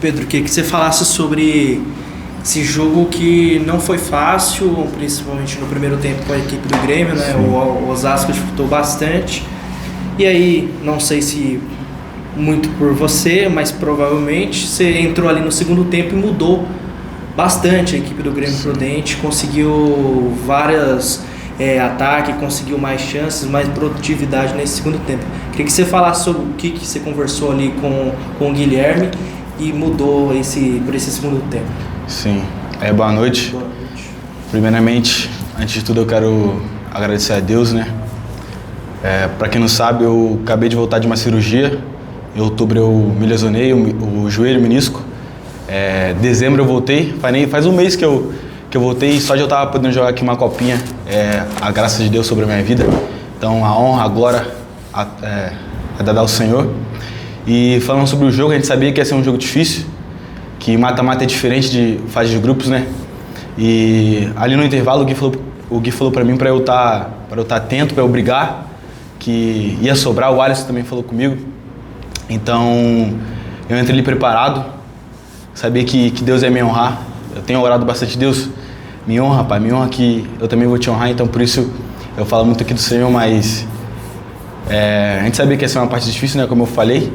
Pedro, queria que você falasse sobre esse jogo que não foi fácil, principalmente no primeiro tempo com a equipe do Grêmio, né? O Osasco disputou bastante. E aí, não sei se muito por você, mas provavelmente você entrou ali no segundo tempo e mudou bastante a equipe do Grêmio Prudente, conseguiu vários ataques, conseguiu mais chances, mais produtividade nesse segundo tempo. Queria que você falasse sobre o que você conversou ali com o Guilherme e mudou por esse segundo tempo. Sim. Boa noite. Boa noite. Primeiramente, antes de tudo, eu quero agradecer a Deus, né? Para quem não sabe, eu acabei de voltar de uma cirurgia. Em outubro eu me lesionei o joelho, o menisco. Dezembro eu voltei. Faz um mês que eu voltei, só de eu estar podendo jogar aqui uma copinha, a graça de Deus sobre a minha vida. Então a honra, a glória é dada ao Senhor. E falando sobre o jogo, a gente sabia que ia ser um jogo difícil, que mata-mata é diferente de fase de grupos, né? E ali no intervalo o Gui falou para mim para eu estar atento, para eu brigar, que ia sobrar. O Alisson também falou comigo. Então eu entrei ali preparado, sabia que Deus ia me honrar. Eu tenho orado bastante: Deus, me honra, Pai, me honra que eu também vou te honrar. Então por isso eu falo muito aqui do Senhor, mas a gente sabia que ia ser uma parte difícil, né, como eu falei.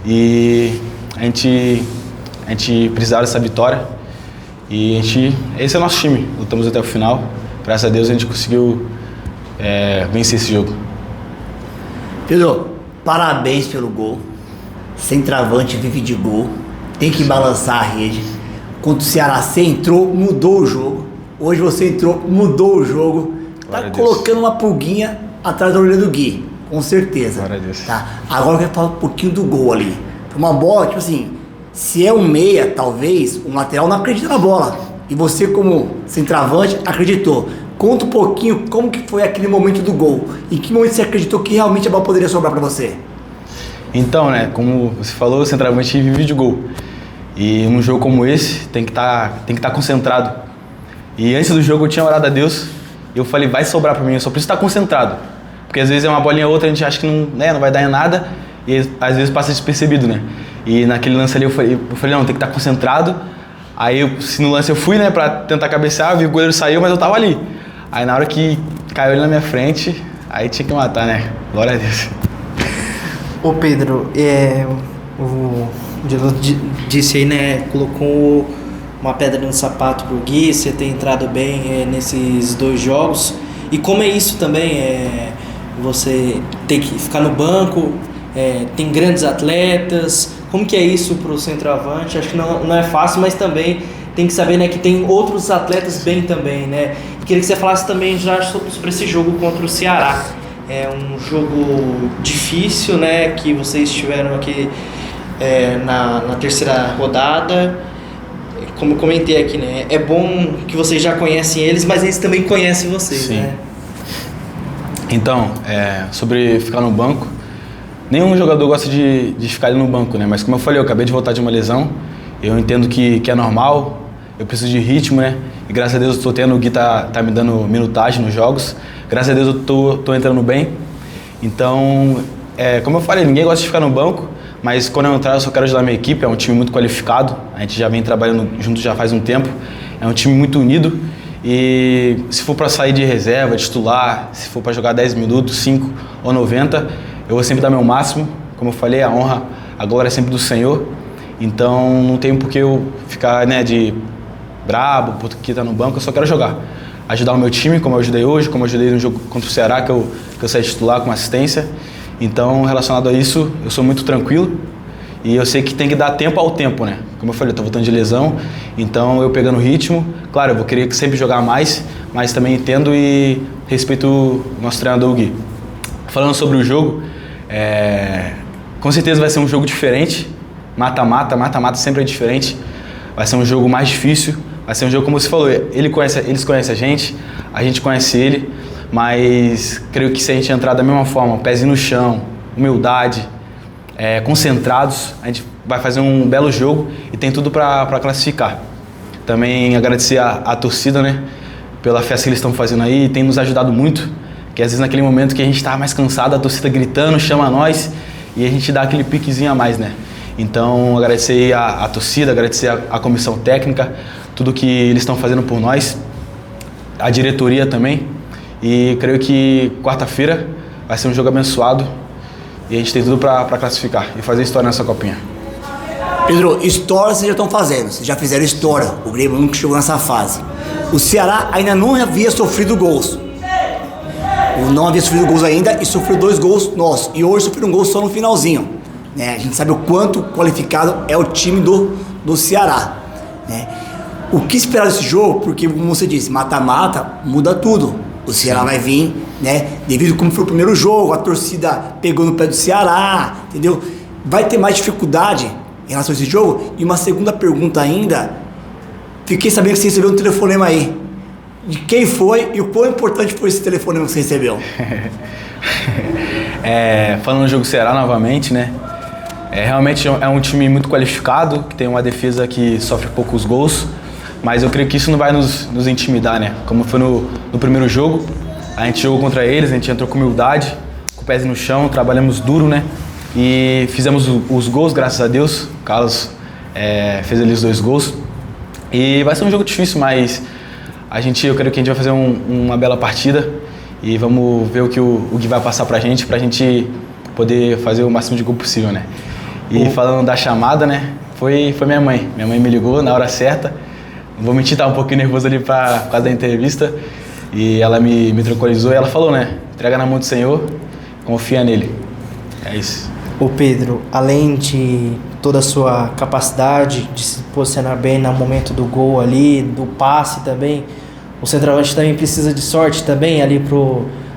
E a gente precisava dessa vitória. E esse é o nosso time, lutamos até o final. Graças a Deus a gente conseguiu vencer esse jogo. Pedro, parabéns pelo gol. Centroavante vive de gol, tem que balançar a rede. Contra o Ceará você entrou, mudou o jogo. Hoje você entrou, mudou o jogo. Tá colocando uma pulguinha atrás da orelha do Gui, com certeza. Tá? Agora eu quero falar um pouquinho do gol ali. Foi uma bola, tipo assim, se é um meia, talvez, um lateral não acredita na bola. E você, como centroavante, acreditou. Conta um pouquinho como que foi aquele momento do gol. Em que momento você acreditou que realmente a bola poderia sobrar para você? Então, né, como você falou, o centroavante vive de gol. E num jogo como esse, tem que estar concentrado. E antes do jogo eu tinha orado a Deus e eu falei: vai sobrar para mim, eu só preciso estar concentrado. Porque às vezes é uma bolinha ou outra, a gente acha que não vai dar em nada e às vezes passa despercebido, né? E naquele lance ali eu falei: não, tem que estar concentrado. Aí no lance eu fui, né, pra tentar cabecear, vi que o goleiro saiu, mas eu tava ali. Aí na hora que caiu ele na minha frente, aí tinha que matar, né? Glória a Deus. Ô Pedro, o Diego disse aí, né, colocou uma pedra no sapato pro Gui, você ter entrado bem nesses 2 jogos. E como é isso também, você ter que ficar no banco, tem grandes atletas, como que é isso pro centroavante? Acho que não é fácil, mas também tem que saber, né, que tem outros atletas bem também, né? E queria que você falasse também já sobre esse jogo contra o Ceará. É um jogo difícil, né, que vocês tiveram aqui na terceira rodada. Como eu comentei aqui, né, é bom que vocês já conhecem eles, mas eles também conhecem vocês. Sim. Né? Então, sobre ficar no banco, nenhum jogador gosta de ficar ali no banco, né? Mas como eu falei, eu acabei de voltar de uma lesão, eu entendo que é normal, eu preciso de ritmo, né? E graças a Deus eu tô tendo, o Gui tá me dando minutagem nos jogos, graças a Deus eu tô entrando bem. Então, como eu falei, ninguém gosta de ficar no banco, mas quando eu entrar eu só quero ajudar a minha equipe, é um time muito qualificado, a gente já vem trabalhando junto já faz um tempo, é um time muito unido. E se for para sair de reserva, de titular, se for para jogar 10 minutos, 5 ou 90, eu vou sempre dar meu máximo. Como eu falei, a honra, a glória é sempre do Senhor. Então não tem por que eu ficar, né, de brabo, porque tá no banco, eu só quero jogar. Ajudar o meu time, como eu ajudei hoje, como eu ajudei no jogo contra o Ceará, que eu saí titular com assistência. Então, relacionado a isso, eu sou muito tranquilo. E eu sei que tem que dar tempo ao tempo, né? Como eu falei, eu tô voltando de lesão, então eu pegando o ritmo, claro, eu vou querer sempre jogar mais, mas também entendo e respeito o nosso treinador Gui. Falando sobre o jogo, com certeza vai ser um jogo diferente, mata-mata sempre é diferente, vai ser um jogo mais difícil, vai ser um jogo, como você falou, eles conhecem a gente conhece ele, mas creio que se a gente entrar da mesma forma, pezinho no chão, humildade, concentrados, a gente vai fazer um belo jogo e tem tudo para classificar. Também agradecer a torcida, né, pela festa que eles estão fazendo aí, tem nos ajudado muito, que às vezes naquele momento que a gente está mais cansado, a torcida gritando, chama nós e a gente dá aquele piquezinho a mais, né. Então, agradecer a torcida, agradecer a comissão técnica, tudo que eles estão fazendo por nós, a diretoria também. E creio que quarta-feira vai ser um jogo abençoado e a gente tem tudo para classificar e fazer história nessa copinha. Pedro, história vocês já estão fazendo, vocês já fizeram história, o Grêmio nunca chegou nessa fase. O Ceará ainda não havia sofrido gols. Não havia sofrido gols ainda e sofreu 2 gols nossos. E hoje sofreu um gol só no finalzinho. Né? A gente sabe o quanto qualificado é o time do Ceará. Né? O que esperar desse jogo? Porque, como você disse, mata-mata muda tudo. O Ceará vai vir, né? Devido como foi o primeiro jogo, a torcida pegou no pé do Ceará, entendeu? Vai ter mais dificuldade em relação a esse jogo? E uma segunda pergunta ainda, fiquei sabendo que você recebeu um telefonema aí. De quem foi e o quão importante foi esse telefonema que você recebeu? Falando do jogo Ceará novamente, né? Realmente é um time muito qualificado, que tem uma defesa que sofre poucos gols, mas eu creio que isso não vai nos intimidar, né? Como foi no primeiro jogo, a gente jogou contra eles, a gente entrou com humildade, com o pés no chão, trabalhamos duro, né? E fizemos os gols, graças a Deus. O Carlos fez ali os 2 gols. E vai ser um jogo difícil, mas eu creio que a gente vai fazer uma bela partida e vamos ver o que o Gui vai passar pra gente poder fazer o máximo de gol possível, né? E falando da chamada, né? Foi minha mãe. Minha mãe me ligou na hora certa. Não vou mentir, tava um pouquinho nervoso ali por causa da entrevista. E ela me tranquilizou e ela falou, né? Entrega na mão do Senhor, confia nele. É isso. Ô Pedro, além de toda a sua capacidade de se posicionar bem no momento do gol ali, do passe também, o centroavante também precisa de sorte também ali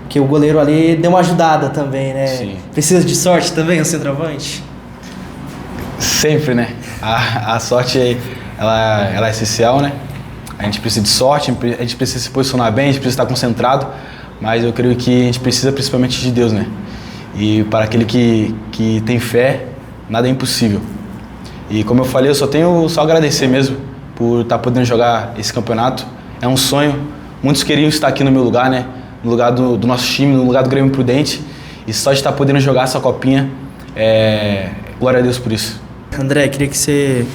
que o goleiro ali deu uma ajudada também, né? Sim. Precisa de sorte também o centroavante? Sempre, né? A sorte, ela é essencial, né? A gente precisa de sorte, a gente precisa se posicionar bem, a gente precisa estar concentrado, mas eu creio que a gente precisa principalmente de Deus, né? E para aquele que tem fé, nada é impossível. E como eu falei, eu tenho só agradecer mesmo por estar podendo jogar esse campeonato. É um sonho. Muitos queriam estar aqui no meu lugar, né? No lugar do nosso time, no lugar do Grêmio Prudente. E só de estar podendo jogar essa copinha, glória a Deus por isso. André, queria que você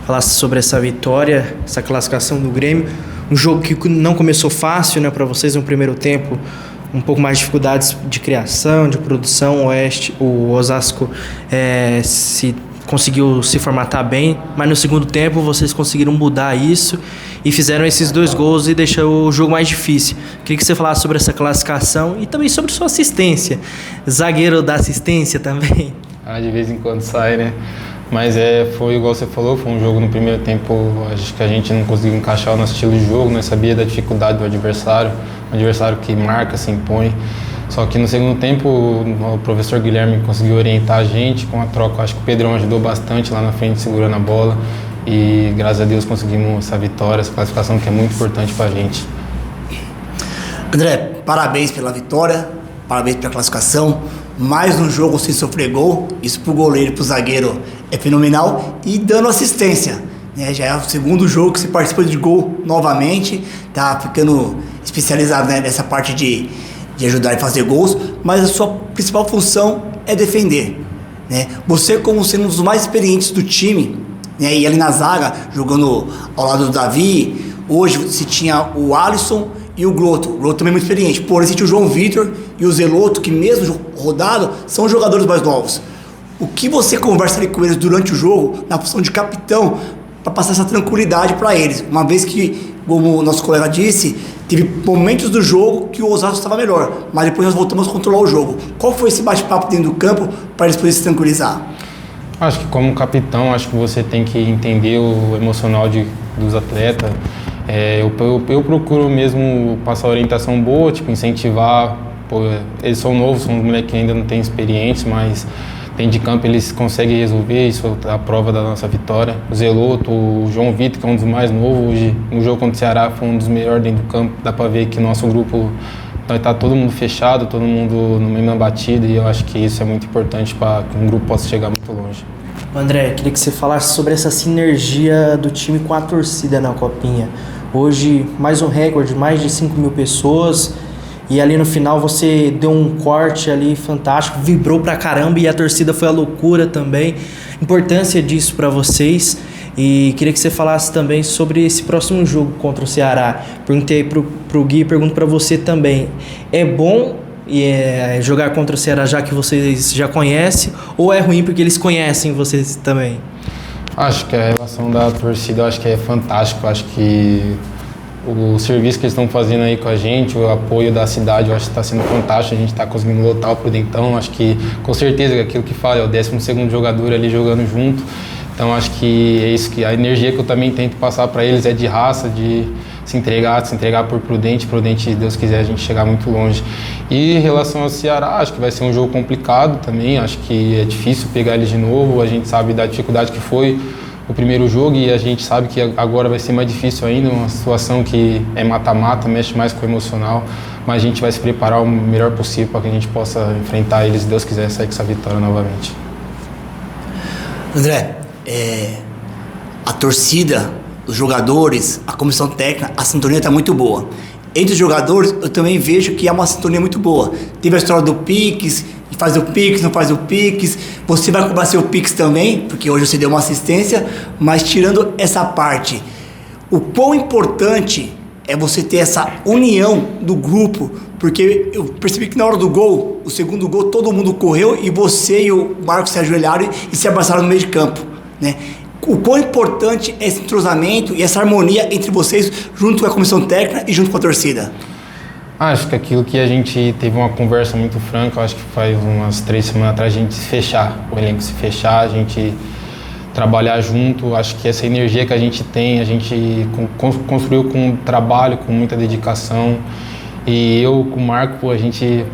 falasse sobre essa vitória, essa classificação do Grêmio. Um jogo que não começou fácil, né, para vocês no primeiro tempo. Um pouco mais de dificuldades de criação, de produção. O Osasco conseguiu se formatar bem, mas no segundo tempo vocês conseguiram mudar isso e fizeram esses 2 gols e deixou o jogo mais difícil. Queria que você falasse sobre essa classificação e também sobre sua assistência. Zagueiro da assistência também. De vez em quando sai, né? Mas foi igual você falou, foi um jogo no primeiro tempo, acho que a gente não conseguiu encaixar o nosso estilo de jogo, nós sabia da dificuldade do adversário, um adversário que marca, se impõe. Só que no segundo tempo o professor Guilherme conseguiu orientar a gente com a troca. Acho que o Pedrão ajudou bastante lá na frente, segurando a bola. E graças a Deus conseguimos essa vitória, essa classificação que é muito importante pra gente. André, parabéns pela vitória, parabéns pela classificação. Mais um jogo sem sofrer gol, isso pro goleiro e pro zagueiro é fenomenal. E dando assistência, né? Já é o segundo jogo que você participa de gol novamente, tá ficando especializado, né, nessa parte de ajudar a fazer gols, mas a sua principal função é defender, né? Você, como sendo um dos mais experientes do time, né, e ali na zaga, jogando ao lado do Davi, hoje você tinha o Alisson e o Groto. O Groto também é muito experiente, porém você tinha o João Vitor e o Zeloto, que mesmo rodado, são jogadores mais novos. O que você conversa ali com eles durante o jogo, na função de capitão, para passar essa tranquilidade para eles, uma vez que, como o nosso colega disse, teve momentos do jogo que o Osasco estava melhor, mas depois nós voltamos a controlar o jogo. Qual foi esse bate-papo dentro do campo para eles poderem se tranquilizar? Acho que como capitão, acho que você tem que entender o emocional dos atletas. Eu procuro mesmo passar orientação boa, tipo, incentivar. Pô, eles são novos, são moleques que ainda não têm experiência, mas dentro de campo eles conseguem resolver, isso é a prova da nossa vitória. O Zeloto, o João Vitor, que é um dos mais novos, hoje no jogo contra o Ceará foi um dos melhores dentro do campo. Dá pra ver que nosso grupo tá todo mundo fechado, todo mundo na mesma batida, e eu acho que isso é muito importante para que um grupo possa chegar muito longe. André, queria que você falasse sobre essa sinergia do time com a torcida na Copinha. Hoje, mais um recorde, mais de 5.000 pessoas. e ali no final você deu um corte ali fantástico, vibrou pra caramba e a torcida foi a loucura também. Importância disso pra vocês. E queria que você falasse também sobre esse próximo jogo contra o Ceará. Perguntei pro Gui e pergunto pra você também. É bom jogar contra o Ceará já que vocês já conhecem, ou é ruim porque eles conhecem vocês também? Acho que a relação da torcida, eu acho que é fantástico. Acho que o serviço que eles estão fazendo aí com a gente, o apoio da cidade, eu acho que está sendo fantástico. A gente está conseguindo lotar o Prudentão. Acho que, com certeza, que aquilo que fala, é o 12º jogador ali jogando junto. Então, acho que é isso, que a energia que eu também tento passar para eles é de raça, de se entregar por Prudente, se Deus quiser, a gente chegar muito longe. E em relação ao Ceará, acho que vai ser um jogo complicado também. Acho que é difícil pegar eles de novo. A gente sabe da dificuldade que foi o primeiro jogo e a gente sabe que agora vai ser mais difícil ainda, uma situação que é mata-mata, mexe mais com o emocional, mas a gente vai se preparar o melhor possível para que a gente possa enfrentar eles, se Deus quiser, sair com essa vitória novamente. André, a torcida, os jogadores, a comissão técnica, a sintonia está muito boa. Entre os jogadores, eu também vejo que há uma sintonia muito boa. Teve a história do Pix, faz o Pix, não faz o Pix. Você vai cobrar seu Pix também, porque hoje você deu uma assistência, mas tirando essa parte, o quão importante é você ter essa união do grupo, porque eu percebi que na hora do gol, o segundo gol, todo mundo correu e você e o Marcos se ajoelharam e se abraçaram no meio de campo, né? O quão importante é esse entrosamento e essa harmonia entre vocês, junto com a comissão técnica e junto com a torcida? Acho que aquilo que a gente teve uma conversa muito franca, acho que faz umas 3 semanas atrás, a gente se fechar, o elenco se fechar, a gente trabalhar junto. Acho que essa energia que a gente tem, a gente construiu com trabalho, com muita dedicação. E eu com o Marco, a gente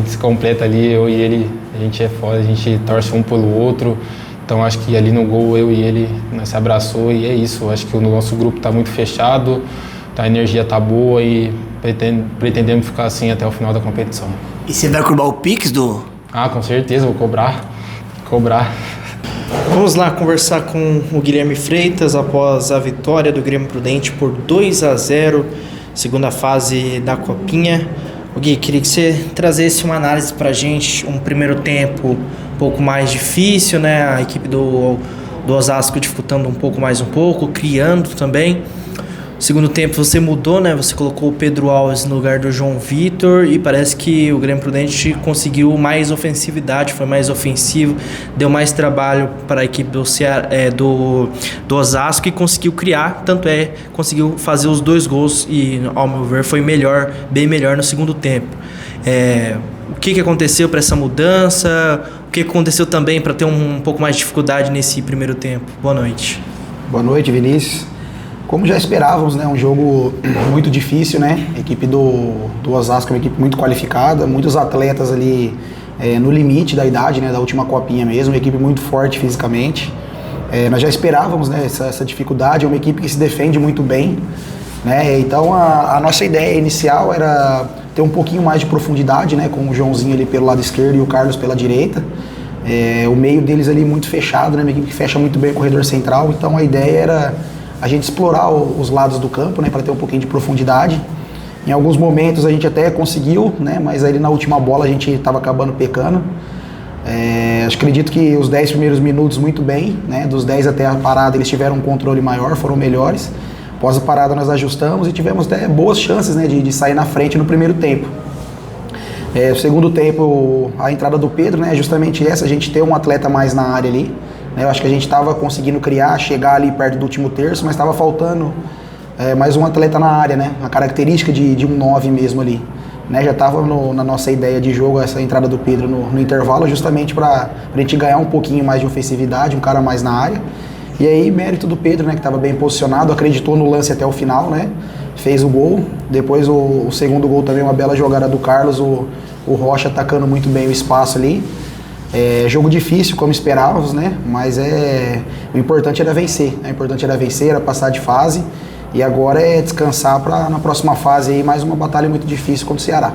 se completa ali, eu e ele, a gente é foda, a gente torce um pelo outro. Então acho que ali no gol eu e ele nós se abraçou e é isso. Acho que o nosso grupo está muito fechado, a energia está boa e pretendemos ficar assim até o final da competição. E você vai cobrar o Pix do... Ah, com certeza, vou cobrar. Vamos lá conversar com o Guilherme Freitas após a vitória do Grêmio Prudente por 2-0, segunda fase da Copinha. O Gui, queria que você trazesse uma análise pra gente, um primeiro tempo um pouco mais difícil, né? A equipe do Osasco disputando um pouco, criando também. Segundo tempo você mudou, né? Você colocou o Pedro Alves no lugar do João Vitor e parece que o Grêmio Prudente conseguiu mais ofensividade, foi mais ofensivo, deu mais trabalho para a equipe do Osasco e conseguiu criar, conseguiu fazer os 2 gols e, ao meu ver, foi bem melhor no segundo tempo. O que aconteceu para essa mudança? O que aconteceu também para ter um pouco mais de dificuldade nesse primeiro tempo? Boa noite. Boa noite, Vinícius. Como já esperávamos, né, um jogo muito difícil, né? A equipe do Osasco é uma equipe muito qualificada, muitos atletas ali no limite da idade, né, da última copinha mesmo, uma equipe muito forte fisicamente. Nós já esperávamos, né, essa dificuldade, é uma equipe que se defende muito bem, né? Então a nossa ideia inicial era ter um pouquinho mais de profundidade, né, com o Joãozinho ali pelo lado esquerdo e o Carlos pela direita. O meio deles ali muito fechado, né, uma equipe que fecha muito bem o corredor central, então a ideia era a gente explorar os lados do campo, né, para ter um pouquinho de profundidade. Em alguns momentos a gente até conseguiu, né, mas ali na última bola a gente estava acabando pecando. Acredito que os 10 primeiros minutos muito bem, né, dos 10 até a parada eles tiveram um controle maior, foram melhores. Após a parada nós ajustamos e tivemos até boas chances, né, de sair na frente no primeiro tempo. No segundo tempo, a entrada do Pedro, né, justamente essa, a gente ter um atleta mais na área ali. Eu acho que a gente estava conseguindo chegar ali perto do último terço, mas estava faltando mais um atleta na área, né? Uma característica de um 9 mesmo ali. Né? Já estava na nossa ideia de jogo essa entrada do Pedro no intervalo, justamente para a gente ganhar um pouquinho mais de ofensividade, um cara mais na área. E aí, mérito do Pedro, né, que estava bem posicionado, acreditou no lance até o final, né? Fez o gol. Depois o segundo gol também, uma bela jogada do Carlos, o Rocha atacando muito bem o espaço ali. Jogo difícil, como esperávamos, né? Mas o importante era vencer. O importante era vencer, era passar de fase. E agora é descansar para na próxima fase aí mais uma batalha muito difícil contra o Ceará.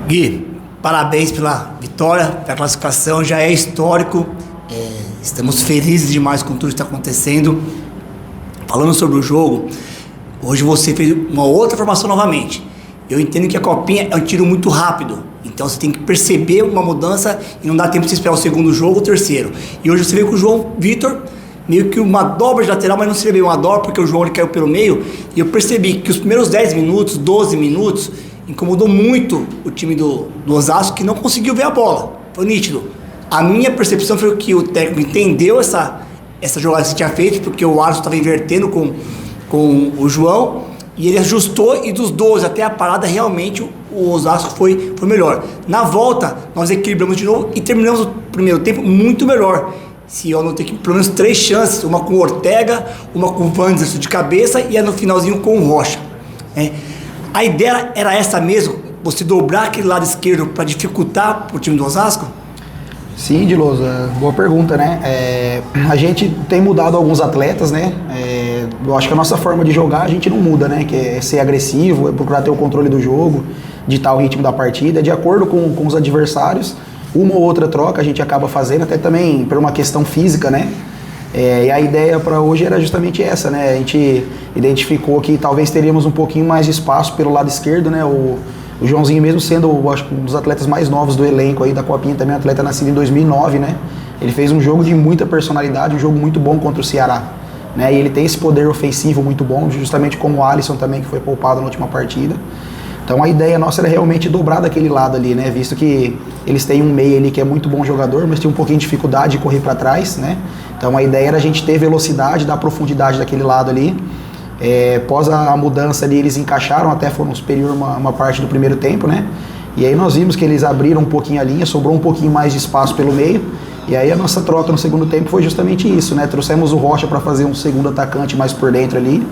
Gui, parabéns pela vitória, pela classificação, já é histórico. Estamos felizes demais com tudo que está acontecendo. Falando sobre o jogo, hoje você fez uma outra formação novamente. Eu entendo que a copinha é um tiro muito rápido, então você tem que perceber uma mudança e não dá tempo de você esperar o segundo jogo ou o terceiro. E hoje você vê que o João Vitor, meio que uma dobra de lateral, mas não seria bem uma dobra, porque o João ele caiu pelo meio, e eu percebi que os primeiros 10 minutos, 12 minutos, incomodou muito o time do Osasco, que não conseguiu ver a bola. Foi nítido. A minha percepção foi que o técnico entendeu essa jogada que você tinha feito, porque o Alisson estava invertendo com o João, e ele ajustou, e dos 12 até a parada, realmente o Osasco foi melhor. Na volta, nós equilibramos de novo e terminamos o primeiro tempo muito melhor. Se eu não tenho pelo menos 3 chances, uma com o Ortega, uma com o Wanderson de cabeça e a no finalzinho com o Rocha. A ideia era essa mesmo, você dobrar aquele lado esquerdo para dificultar para o time do Osasco? Sim, Diloso, boa pergunta, né? A gente tem mudado alguns atletas, né? Eu acho que a nossa forma de jogar a gente não muda, né? Que é ser agressivo, é procurar ter o controle do jogo, ditar o ritmo da partida, de acordo com os adversários. Uma ou outra troca a gente acaba fazendo, até também por uma questão física, né? E a ideia para hoje era justamente essa, né? A gente identificou que talvez teríamos um pouquinho mais de espaço pelo lado esquerdo, né? O Joãozinho, mesmo sendo, acho, um dos atletas mais novos do elenco aí da Copinha, também atleta nascido em 2009, né? Ele fez um jogo de muita personalidade, um jogo muito bom contra o Ceará, né? E ele tem esse poder ofensivo muito bom, justamente como o Alisson também, que foi poupado na última partida. Então a ideia nossa era realmente dobrar daquele lado ali, né? Visto que eles têm um meia ali que é muito bom jogador, mas tem um pouquinho de dificuldade de correr para trás, né? Então a ideia era a gente ter velocidade, dar profundidade daquele lado ali. Após a mudança ali, eles encaixaram, até foram superior uma parte do primeiro tempo, né? E aí nós vimos que eles abriram um pouquinho a linha, sobrou um pouquinho mais de espaço pelo meio. E aí a nossa troca no segundo tempo foi justamente isso, né? Trouxemos o Rocha para fazer um segundo atacante mais por dentro ali.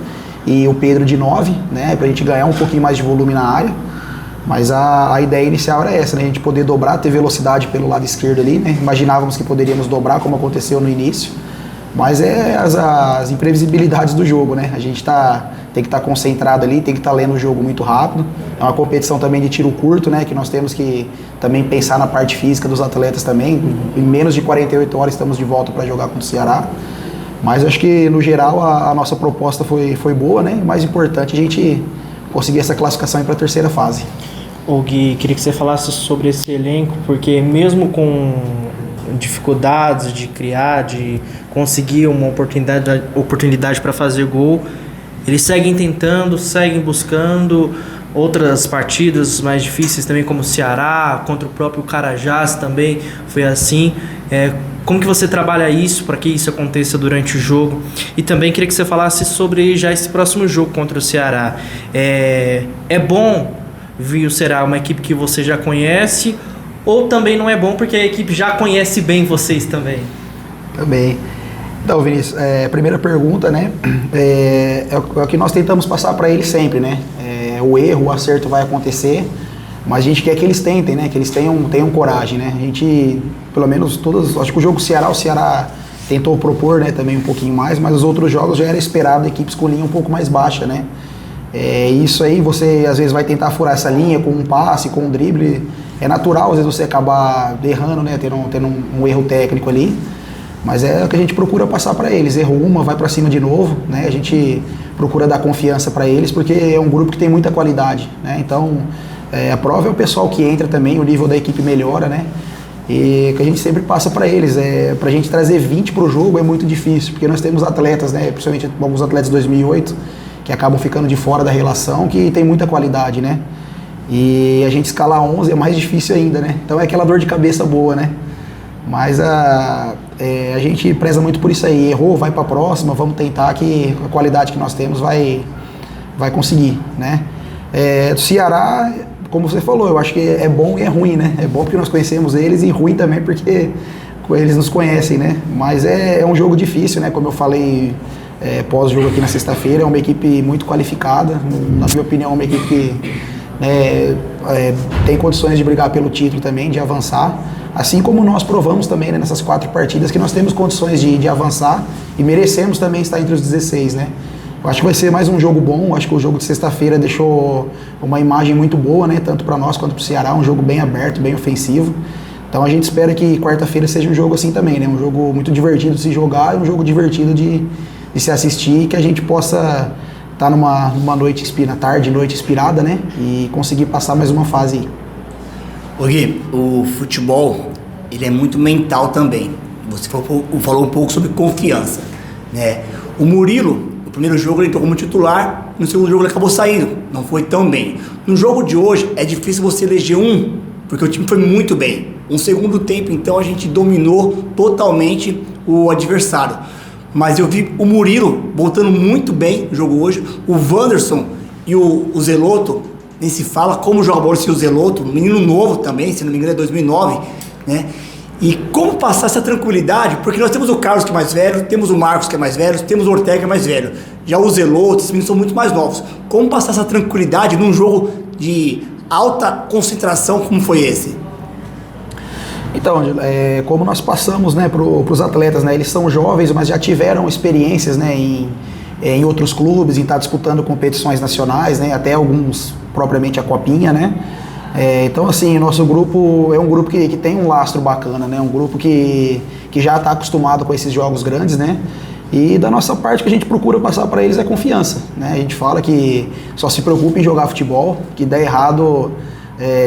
E o Pedro de 9, né, pra gente ganhar um pouquinho mais de volume na área. Mas a ideia inicial era essa, né, a gente poder dobrar, ter velocidade pelo lado esquerdo ali, né, imaginávamos que poderíamos dobrar, como aconteceu no início, mas as imprevisibilidades do jogo, né, a gente tem que estar concentrado ali, tem que estar lendo o jogo muito rápido, é uma competição também de tiro curto, né, que nós temos que também pensar na parte física dos atletas também, em menos de 48 horas estamos de volta para jogar contra o Ceará. Mas acho que, no geral, a nossa proposta foi boa, né? O mais importante é a gente conseguir essa classificação para a terceira fase. Ô Gui, queria que você falasse sobre esse elenco, porque mesmo com dificuldades de criar, de conseguir uma oportunidade para fazer gol, eles seguem tentando, seguem buscando outras partidas mais difíceis também, como o Ceará, contra o próprio Carajás também foi assim. Como que você trabalha isso para que isso aconteça durante o jogo? E também queria que você falasse sobre já esse próximo jogo contra o Ceará. É bom ver o Ceará, uma equipe que você já conhece, ou também não é bom porque a equipe já conhece bem vocês também? Também. Então, Vinícius, a primeira pergunta, né, é o que nós tentamos passar para eles sempre, né? O erro, o acerto vai acontecer, mas a gente quer que eles tentem, né? Que eles tenham coragem, né? A gente, pelo menos acho que o jogo o Ceará tentou propor, né, também um pouquinho mais, mas os outros jogos já era esperado equipes com linha um pouco mais baixa, né? Isso aí você às vezes vai tentar furar essa linha com um passe, com um drible, é natural às vezes você acabar errando, né, tendo um erro técnico ali, mas é o que a gente procura passar para eles. Errou uma, vai para cima de novo, né? A gente procura dar confiança para eles, porque é um grupo que tem muita qualidade, né? Então a prova é o pessoal que entra também, o nível da equipe melhora, né? E que a gente sempre passa para eles, pra gente trazer 20 pro jogo é muito difícil, porque nós temos atletas, né, principalmente alguns atletas de 2008, que acabam ficando de fora da relação, que tem muita qualidade, né? E a gente escalar 11 é mais difícil ainda, né? Então é aquela dor de cabeça boa, né? Mas a gente preza muito por isso aí. Errou, vai para a próxima, vamos tentar que a qualidade que nós temos vai conseguir, né? Do Ceará, como você falou, eu acho que é bom e é ruim, né? É bom porque nós conhecemos eles e ruim também porque eles nos conhecem, né? Mas é um jogo difícil, né? Como eu falei pós-jogo aqui na sexta-feira, é uma equipe muito qualificada. Na minha opinião, é uma equipe que tem condições de brigar pelo título também, de avançar. Assim como nós provamos também, né, nessas 4 partidas que nós temos condições de avançar e merecemos também estar entre os 16, né? Eu acho que vai ser mais um jogo bom. Acho que o jogo de sexta-feira deixou uma imagem muito boa, né, tanto para nós quanto para o Ceará, um jogo bem aberto, bem ofensivo. Então a gente espera que quarta-feira seja um jogo assim também, né? Um jogo muito divertido de se jogar e um jogo divertido de se assistir, e que a gente possa tá numa noite noite inspirada, né? E conseguir passar mais uma fase aí. Ô Gui, o futebol, ele é muito mental também. Você falou um pouco sobre confiança, né? O Murilo, no primeiro jogo ele entrou como titular, no segundo jogo ele acabou saindo, não foi tão bem. No jogo de hoje é difícil você eleger porque o time foi muito bem. No segundo tempo, então, a gente dominou totalmente o adversário. Mas eu vi o Murilo voltando muito bem no jogo hoje, o Wanderson e o Zelotto, nem se fala como joga bola esse Zelotto, um menino novo também, se não me engano é 2009, né? E como passar essa tranquilidade, porque nós temos o Carlos que é mais velho, temos o Marcos que é mais velho, temos o Ortega que é mais velho, já o Zelotto, esses meninos são muito mais novos. Como passar essa tranquilidade num jogo de alta concentração como foi esse? Então, como nós passamos, né, para os atletas, né, eles são jovens, mas já tiveram experiências, né, em outros clubes, em estar disputando competições nacionais, né, até alguns propriamente a Copinha, né. Então, assim, nosso grupo é um grupo que tem um lastro bacana, né, um grupo que já está acostumado com esses jogos grandes, né. E da nossa parte, o que a gente procura passar para eles é confiança, né. A gente fala que só se preocupa em jogar futebol, que der errado,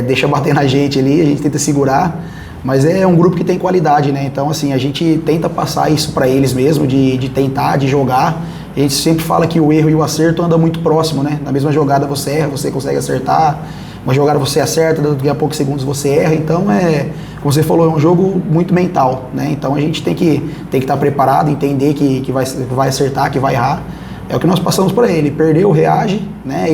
deixa bater na gente ali, a gente tenta segurar. Mas é um grupo que tem qualidade, né? Então, assim, a gente tenta passar isso para eles mesmo, de tentar, de jogar. A gente sempre fala que o erro e o acerto andam muito próximo, né? Na mesma jogada você erra, você consegue acertar. Uma jogada você acerta, daqui a poucos segundos você erra. Então, como você falou, é um jogo muito mental, né? Então, a gente tem que estar preparado, entender que vai acertar, que vai errar. É o que nós passamos para ele. Perdeu, reage, né?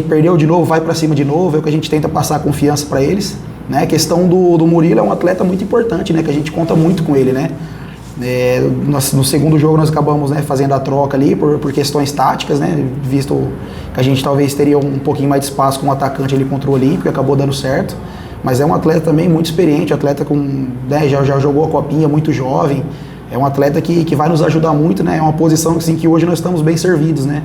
Perdeu de novo, vai para cima de novo. É o que a gente tenta passar confiança para eles. Né? A questão do Murilo é um atleta muito importante, né? Que a gente conta muito com ele, né? No segundo jogo nós acabamos, né, fazendo a troca ali por questões táticas, né? Visto que a gente talvez teria um pouquinho mais de espaço com o atacante ali contra o Olímpico, e acabou dando certo. Mas é um atleta também muito experiente, atleta né, já jogou a Copinha, muito jovem. É um atleta que vai nos ajudar muito, né? É uma posição assim, que hoje nós estamos bem servidos, né?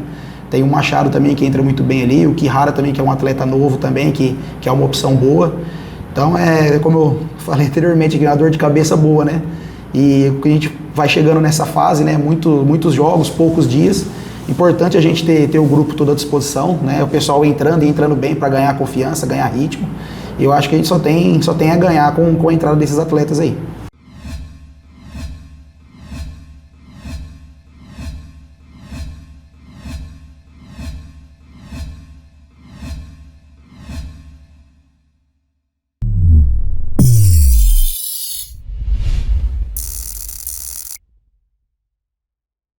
Tem o Machado também que entra muito bem ali, o Kihara também que é um atleta novo também, que é uma opção boa. Então, como eu falei anteriormente, é uma dor de cabeça boa, né? E a gente vai chegando nessa fase, né? Muitos jogos, poucos dias. Importante a gente ter o grupo todo à disposição, né? O pessoal entrando bem para ganhar confiança, ganhar ritmo. E eu acho que a gente só tem a ganhar com a entrada desses atletas aí.